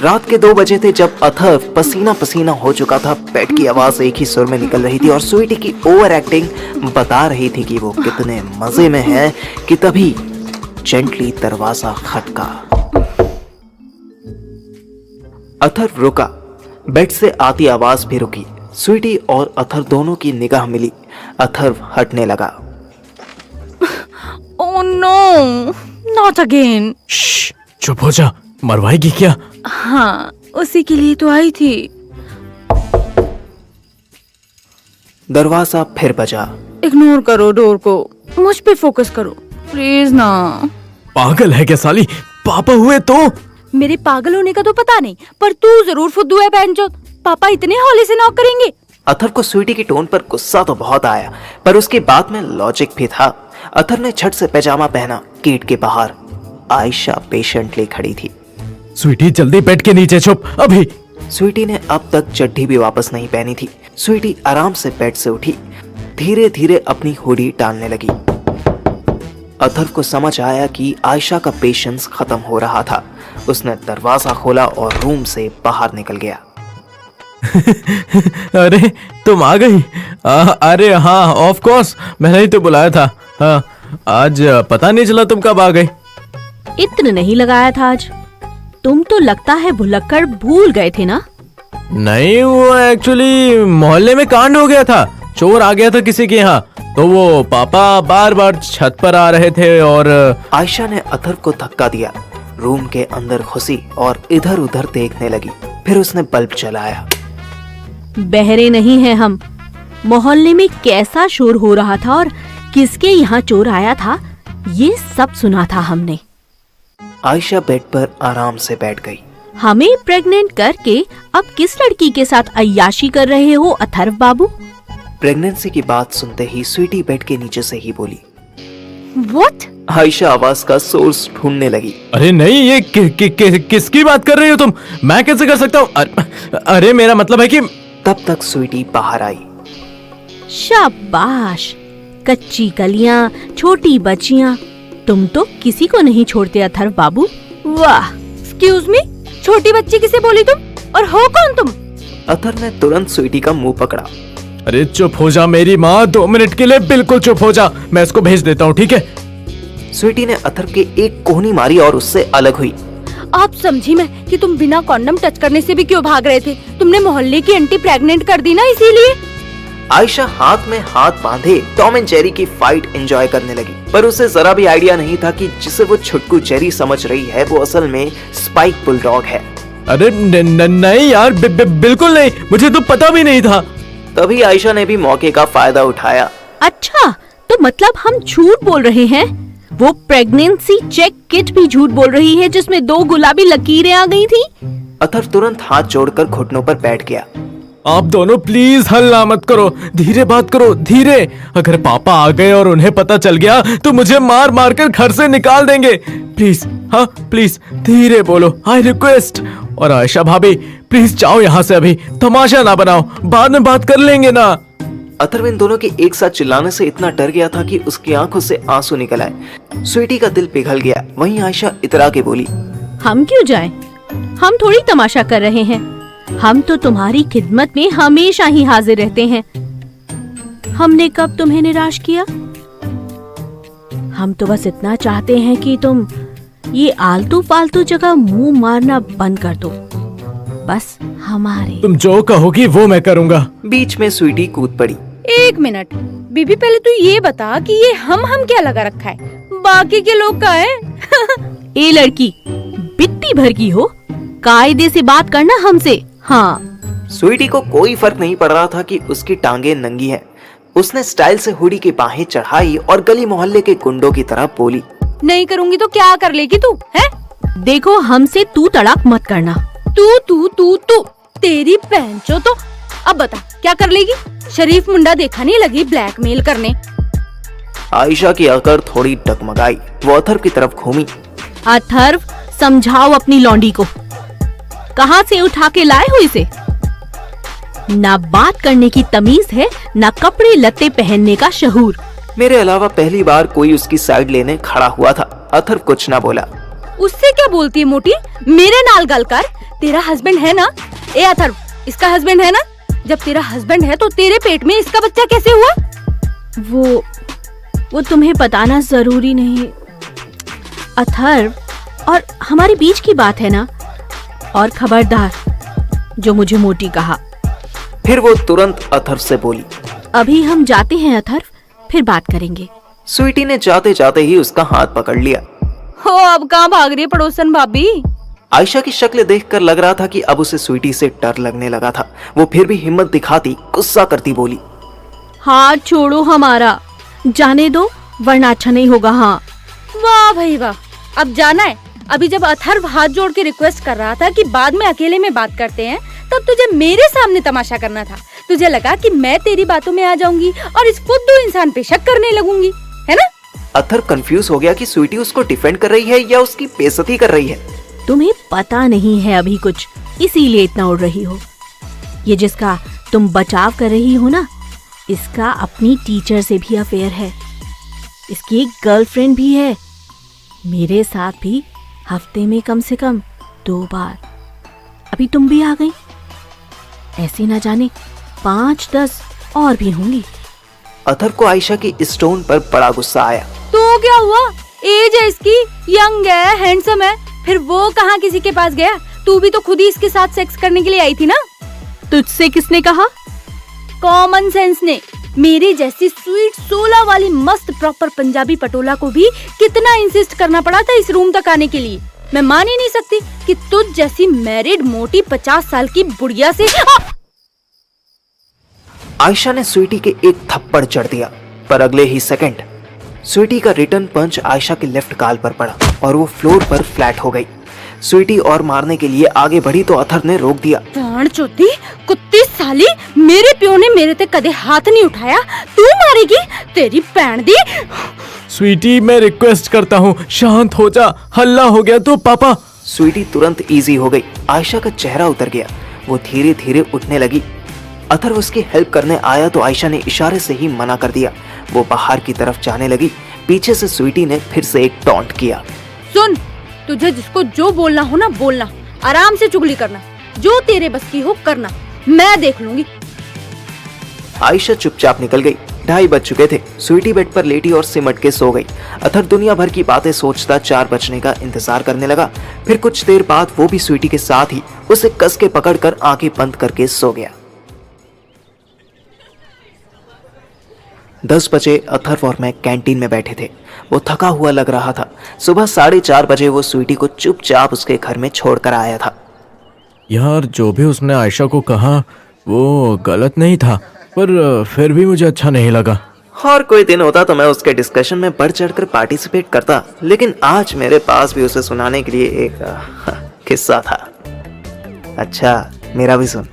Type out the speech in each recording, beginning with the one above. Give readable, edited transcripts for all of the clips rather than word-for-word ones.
रात के 2 बजे थे जब अथर्व पसीना पसीना हो चुका था। बेड की आवाज एक ही सुर में निकल रही थी और स्वीटी की ओवर एक्टिंग बता रही थी कि वो कितने मजे में है कि तभी जेंटली दरवाजा खटका। अथर्व रुका, बेड से आती आवाज भी रुकी। स्वीटी और अथर्व दोनों की निगाह मिली। अथर्व हटने लगा। Oh no, not again. चुप हो जा, मरवाएगी क्या? हाँ, उसी के लिए तो आई थी। दरवाजा फिर बजा। इग्नोर करो डोर को, मुझ पे फोकस करो प्लीज ना। पागल है क्या साली? पापा हुए तो? मेरे पागल होने का तो पता नहीं, पर तू जरूर फुद्दू है बहनचोद। पापा इतने हौले से नॉक करेंगे? अथर्व को स्वीटी की टोन पर गुस्सा तो बहुत आया, पर उसकी बात में लॉजिक भी था। अथर्व ने झट से पैजामा पहना। गेट के बाहर आयशा पेशेंटली खड़ी थी। स्वीटी जल्दी बेड के नीचे छुप अभी। स्वीटी ने अब तक चड्डी भी वापस नहीं पहनी थी। स्वीटी आराम से बेड से उठी, धीरे धीरे अपनी हुडी डालने लगी। अथर्व को समझ आया कि आयशा का पेशेंस खत्म हो रहा था। उसने दरवाजा खोला और रूम से बाहर निकल गया। अरे तुम आ गई? अरे हाँ ऑफ कोर्स, मैंने ही तो बुलाया था। हाँ, आज पता नहीं चला तुम कब आ गई। इत्र नहीं लगाया था आज। तुम तो लगता है भुलक्कड़ भूल गए थे ना? नहीं, वो एक्चुअली मोहल्ले में कांड हो गया था। चोर आ गया था किसी के यहाँ, तो वो पापा बार बार छत पर आ रहे थे और आयशा ने अथर्व को धक्का दिया। रूम के अंदर घुसी और इधर उधर देखने लगी। फिर उसने बल्ब जलाया। बहरे नहीं हैं हम। मोहल्ले में कैसा शोर हो रहा था और किसके यहाँ चोर आया था, ये सब सुना था हमने। आयशा बेड पर आराम से बैठ गई। हमें प्रेग्नेंट करके अब किस लड़की के साथ अय्याशी कर रहे हो अथर्व बाबू? प्रेगनेंसी की बात सुनते ही स्वीटी बेड के नीचे से ही बोली। What? आयशा आवाज का सोर्स ढूंढने लगी। अरे नहीं, ये किसकी बात कर रही हो तुम? मैं कैसे कर सकता हूँ? अरे मेरा मतलब है कि तब तक स्वीटी बाहर आई। शाबाश, कच्ची कलियां, छोटी बच्चियां, तुम तो किसी को नहीं छोड़ते अथर्व बाबू। वाह। एक्सक्यूज मी, छोटी बच्ची किसे बोली तुम? और हो कौन तुम? अथर्व ने तुरंत स्वीटी का मुंह पकड़ा। अरे चुप हो जा मेरी माँ, 2 मिनट के लिए बिल्कुल चुप हो जा। मैं इसको भेज देता हूँ, ठीक है? स्वीटी ने अथर्व के एक कोहनी मारी और उससे अलग हुई। आप समझी मैं कि तुम बिना कॉन्डम टच करने से भी क्यों भाग रहे थे? तुमने मोहल्ले की आंटी प्रेग्नेंट कर दी ना, इसीलिए। आयशा हाथ में हाथ बांधे टॉम एंड जेरी की फाइट एंजॉय करने लगी, पर उसे जरा भी आइडिया नहीं था कि जिसे वो छुटकू जेरी समझ रही है वो असल में स्पाइक बुलडॉग है। अरे नहीं यार, बिल्कुल नहीं, मुझे तो पता भी नहीं था। तभी आयशा ने भी मौके का फायदा उठाया। अच्छा, तो मतलब हम झूठ बोल रहे हैं? वो प्रेगनेंसी चेक किट भी झूठ बोल रही है जिसमें 2 गुलाबी लकीरें आ गई थी। अथर्व तुरंत हाथ जोड़कर घुटनों पर बैठ गया। आप दोनों प्लीज हल्ला मत करो, धीरे बात करो, धीरे। अगर पापा आ गए और उन्हें पता चल गया तो मुझे मार मार कर घर से निकाल देंगे। प्लीज, हाँ प्लीज धीरे बोलो, आई रिक्वेस्ट। और आयशा भाभी प्लीज जाओ यहाँ से, अभी तमाशा ना बनाओ, बाद में बात कर लेंगे ना। अथर्व इन दोनों के एक साथ चिल्लाने से इतना डर गया था कि उसकी आंखों से आंसू निकल आए। स्वीटी का दिल पिघल गया। वहीं आयशा इतरा के बोली, हम क्यों जाएं? हम थोड़ी तमाशा कर रहे हैं। हम तो तुम्हारी खिदमत में हमेशा ही हाजिर रहते हैं। हमने कब तुम्हें निराश किया? हम तो बस इतना चाहते हैं कि तुम ये आलतू फालतू जगह मुंह मारना बंद कर दो। बस हमारे। तुम जो कहोगी वो मैं करूँगा। बीच में स्वीटी कूद पड़ी। एक मिनट बीबी, पहले तू ये बता कि ये हम क्या लगा रखा है? बाकी के लोग का है? ए लड़की, बित्ती भर की हो, कायदे से बात करना हमसे। हाँ। स्वीटी को कोई फर्क नहीं पड़ रहा था कि उसकी टांगे नंगी हैं। उसने स्टाइल से हुडी की बाहें चढ़ाई और गली मोहल्ले के गुंडों की तरह बोली, नहीं करूंगी तो क्या कर लेगी तू? है? देखो, हमसे तू तड़ाक मत करना। तू तेरी बहनचो तो। अब बता क्या कर लेगी? शरीफ मुंडा देखा नहीं लगी ब्लैकमेल करने। आयशा की अकड़ थोड़ी डगमगाई। वो अथर्व की तरफ घूमी। अथर्व, समझाओ अपनी लौंडी को, कहाँ से उठा के लाए हो इसे? ना बात करने की तमीज है, ना कपड़े लत्ते पहनने का शहूर। मेरे अलावा पहली बार कोई उसकी साइड लेने खड़ा हुआ था। अथर्व कुछ ना बोला। उससे क्या बोलती है मोटी, मेरे नाल गल कर। तेरा हस्बैंड है ना? ए अथर्व, इसका हस्बैंड है ना? जब तेरा हस्बैंड है तो तेरे पेट में इसका बच्चा कैसे हुआ? वो तुम्हें बताना जरूरी नहीं अथर्व, और हमारे बीच की बात है ना। और खबरदार जो मुझे मोटी कहा। फिर वो तुरंत अथर्व से बोली, अभी हम जाते हैं अथर्व, फिर बात करेंगे। स्वीटी ने जाते जाते ही उसका हाथ पकड़ लिया। हो, अब कहाँ भाग रही है पड़ोसन भाभी? आयशा की शक्ल देखकर लग रहा था कि अब उसे स्वीटी से डर लगने लगा था। वो फिर भी हिम्मत दिखाती गुस्सा करती बोली, हाथ छोड़ो हमारा, जाने दो वरना अच्छा नहीं होगा। हाँ वाह भाई वाह, अब जाना है। अभी जब अथर्व हाथ जोड़ के रिक्वेस्ट कर रहा था कि बाद में अकेले में बात करते हैं, तब तुझे मेरे सामने तमाशा करना था। तुझे लगा कि मैं तेरी बातों में आ जाऊंगी और इस फुद्दू इंसान पे शक करने लगूंगी, है ना? अथर्व कंफ्यूज हो गया कि स्वीटी उसको डिफेंड कर रही है या उसकी बेइज्जती कर रही है। तुम्हें पता नहीं है अभी कुछ, इसीलिए इतना उड़ रही हो। ये जिसका तुम बचाव कर रही हो ना, इसका अपनी टीचर से भी अफेयर है। इसकी एक गर्लफ्रेंड भी है, मेरे साथ भी हफ्ते में कम से कम 2 बार। अभी तुम भी आ गई, ऐसी ना जाने 5-10 और भी होंगी। अथर्व को आयशा की इस टोन पर बड़ा गुस्सा आया। तो क्या हुआ? एज है इसकी, यंग है, हैंडसम है, फिर वो कहाँ किसी के पास गया? तू भी तो खुद ही इसके साथ सेक्स करने के लिए आई थी ना? तुझसे किसने कहा? कॉमन सेंस ने। मेरी जैसी स्वीट 16 वाली मस्त प्रॉपर पंजाबी पटोला को भी कितना इंसिस्ट करना पड़ा था इस रूम तक आने के लिए। मैं मान ही नहीं सकती कि तुझ जैसी मैरिड मोटी 50 साल की बुढ़िया से आयशा ने स्वीटी के एक थप्पड़ जड़ दिया, पर अगले ही सेकंड स्वीटी का रिटर्न पंच आयशा के लेफ्ट गाल पर पड़ा और वो फ्लोर पर फ्लैट हो गई। स्वीटी और मारने के लिए आगे बढ़ी तो अथर्व ने रोक दिया। प्राण चोती कुत्ती साली, मेरे प्यो ने मेरे ते कदे हाथ नहीं उठाया, तू मारेगी? तेरी भैन दी। स्वीटी मैं रिक्वेस्ट करता हूँ शांत हो जा, हल्ला हो गया तो पापा। स्वीटी तुरंत इजी हो गई। आयशा का चेहरा उतर गया, वो धीरे धीरे उठने लगी। अथर्व उसकी हेल्प करने आया तो आयशा ने इशारे से ही मना कर दिया। वो बाहर की तरफ जाने लगी। पीछे से स्वीटी ने फिर से एक टॉन्ट किया। सुन, तुझे जिसको जो बोलना हो ना बोलना, आराम से चुगली करना, जो तेरे बस की हो करना, मैं देख लूंगी। आयशा चुपचाप निकल गई। 2:30 बज चुके थे। स्वीटी बेड पर लेटी और सिमट के सो गई। अथर्व दुनिया भर की बातें सोचता 4 बजने का इंतजार करने लगा। फिर कुछ देर बाद वो भी स्वीटी के साथ ही उसे कस के पकड़कर आंखें बंद करके सो गया। 10 बजे अथर्व और मैं कैंटीन में बैठे थे। वो थका हुआ लग रहा था। सुबह 4:30 बजे वो स्वीटी को चुपचाप उसके घर में छोड़कर आया था। यार जो भी उसने आयशा को कहा वो गलत नहीं था, पर फिर भी मुझे अच्छा नहीं लगा। और कोई दिन होता तो मैं उसके डिस्कशन में बढ़ चढ़कर पार्टिसिपेट करता, लेकिन आज मेरे पास भी उसे सुनाने के लिए एक किस्सा था। अच्छा मेरा भी सुन।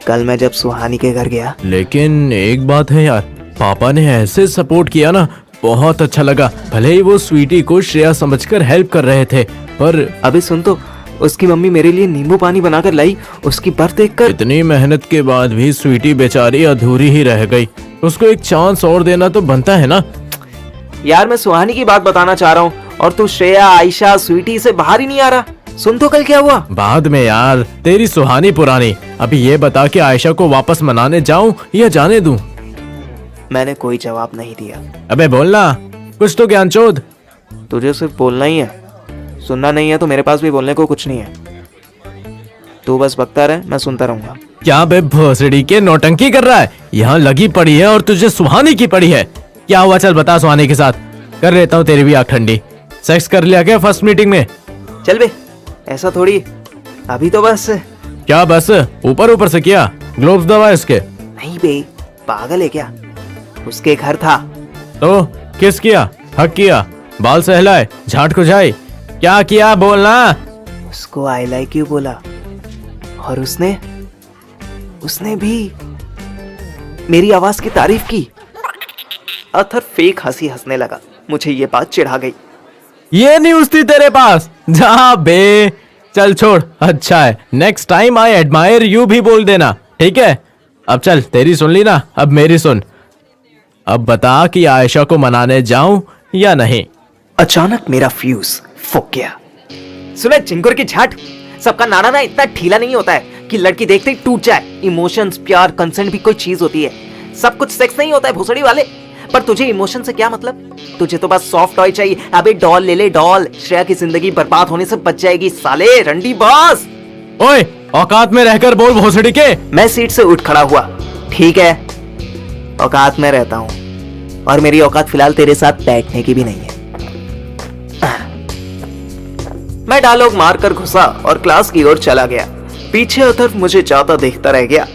कल मैं जब सुहानी के घर गया। लेकिन एक बात है यार, पापा ने ऐसे सपोर्ट किया ना, बहुत अच्छा लगा। भले ही वो स्वीटी को श्रेया समझकर हेल्प कर रहे थे, पर अभी सुन तो, उसकी मम्मी मेरे लिए नींबू पानी बनाकर लाई। उसकी बर्थ देखकर इतनी मेहनत के बाद भी स्वीटी बेचारी अधूरी ही रह गई। उसको एक चांस और देना तो बनता है ना। यार मैं सुहानी की बात बताना चाह रहा हूँ और तू श्रेया, आयशा, स्वीटी से बाहर ही नहीं आ रहा। सुन तो कल क्या हुआ। बाद में यार, तेरी सुहानी पुरानी। अभी ये बता कि आयशा को वापस मनाने जाऊं या जाने दूं? मैंने कोई जवाब नहीं दिया। अबे बोलना कुछ तो, ज्ञानचोद। तुझे सिर्फ बोलना ही है, सुनना नहीं है। तो मेरे पास भी बोलने को कुछ नहीं है। तू बस बकता रहे, मैं सुनता रहूंगा। क्या बे भोसड़ी के नौटंकी कर रहा है? यहाँ लगी पड़ी है और तुझे सुहानी की पड़ी है। क्या हुआ, चल बता। सुहानी के साथ कर लेता हूँ तेरी भी आँख ठंडी। सेक्स कर लिया क्या फर्स्ट मीटिंग में? चल बे, ऐसा थोड़ी। अभी तो बस। क्या बस ऊपर ऊपर से किया? ग्लोव्स दबाए उसके? नहीं बे, पागल है क्या? उसके घर था। तो किस किया? हक किया? बाल सहलाए? झाट को जाए? क्या किया बोलना। उसको आई लाइक यू बोला और उसने भी मेरी आवाज की तारीफ की। अथर्व फेक हंसी हंसने लगा। मुझे ये बात चिढ़ा गई। ये न्यूज़ थी तेरे पास? जा बे, चल छोड़। अच्छा है, next time I admire you भी बोल देना, ठीक है? अब चल, तेरी सुन ली ना, अब मेरी सुन। अब बता कि आयशा को मनाने जाऊं या नहीं? अचानक मेरा फ्यूज फूक गया। सुना चिंगुर की झाट, सबका नाना ना इतना ढीला नहीं होता है कि लड़की देखते ही टूट जाए। इमोशंस, प्यार, कंसेंट भी कोई चीज होती है। सब कुछ सेक्स नहीं होता है भोसड़ी वाले। पर तुझे इमोशन से क्या मतलब? तुझे तो बस सॉफ्ट टॉय चाहिए। अबे डॉल ले ले डॉल, श्रेया की जिंदगी बर्बाद होने से बच जाएगी साले रंडी बॉस। ओए औकात में रहकर बोल भोसड़ी के। मैं सीट से उठ खड़ा हुआ। ठीक है, औकात में रहता हूं और मेरी औकात फिलहाल तेरे साथ बैठने की भी नहीं है। मैं डायलॉग मारकर घुसा और क्लास की ओर चला गया। पीछे अथर्व मुझे जाता देखता रह गया।